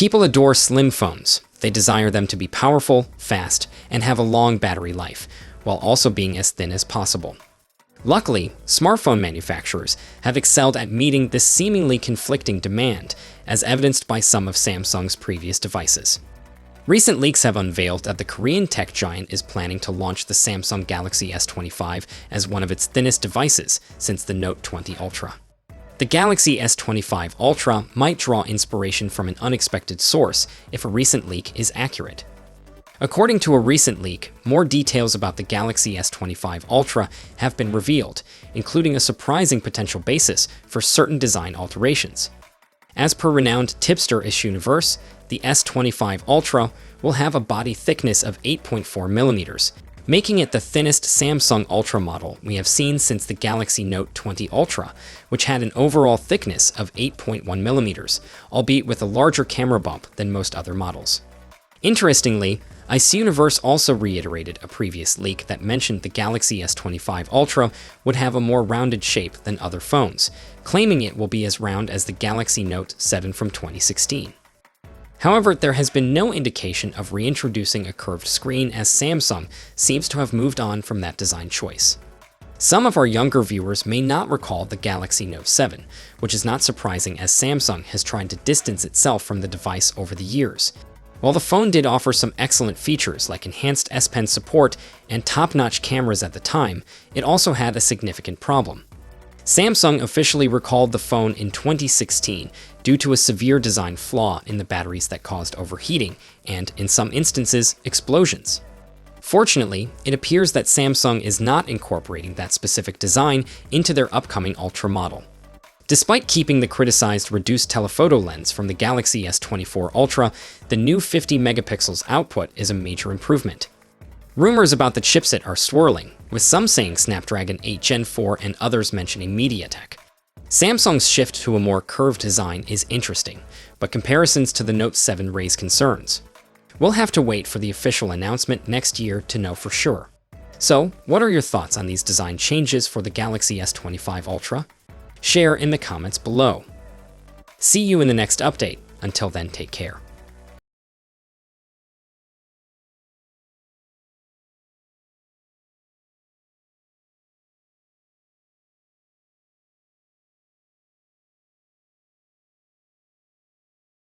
People adore slim phones. They desire them to be powerful, fast, and have a long battery life, while also being as thin as possible. Luckily, smartphone manufacturers have excelled at meeting this seemingly conflicting demand, as evidenced by some of Samsung's previous devices. Recent leaks have unveiled that the Korean tech giant is planning to launch the Samsung Galaxy S25 as one of its thinnest devices since the Note 20 Ultra. The Galaxy S25 Ultra might draw inspiration from an unexpected source if a recent leak is accurate. According to a recent leak, more details about the Galaxy S25 Ultra have been revealed, including a surprising potential basis for certain design alterations. As per renowned tipster Universe, the S25 Ultra will have a body thickness of 8.4 millimeters, making it the thinnest Samsung Ultra model we have seen since the Galaxy Note 20 Ultra, which had an overall thickness of 8.1 millimeters, albeit with a larger camera bump than most other models. Interestingly, Universe also reiterated a previous leak that mentioned the Galaxy S25 Ultra would have a more rounded shape than other phones, claiming it will be as round as the Galaxy Note 7 from 2016. However, there has been no indication of reintroducing a curved screen, as Samsung seems to have moved on from that design choice. Some of our younger viewers may not recall the Galaxy Note 7, which is not surprising as Samsung has tried to distance itself from the device over the years. While the phone did offer some excellent features like enhanced S Pen support and top-notch cameras at the time, it also had a significant problem. Samsung officially recalled the phone in 2016 due to a severe design flaw in the batteries that caused overheating and, in some instances, explosions. Fortunately, it appears that Samsung is not incorporating that specific design into their upcoming Ultra model. Despite keeping the criticized reduced telephoto lens from the Galaxy S24 Ultra, the new 50 megapixels output is a major improvement. Rumors about the chipset are swirling, with some saying Snapdragon 8 Gen 4 and others mentioning MediaTek. Samsung's shift to a more curved design is interesting, but comparisons to the Note 7 raise concerns. We'll have to wait for the official announcement next year to know for sure. So, what are your thoughts on these design changes for the Galaxy S25 Ultra? Share in the comments below. See you in the next update. Until then, take care.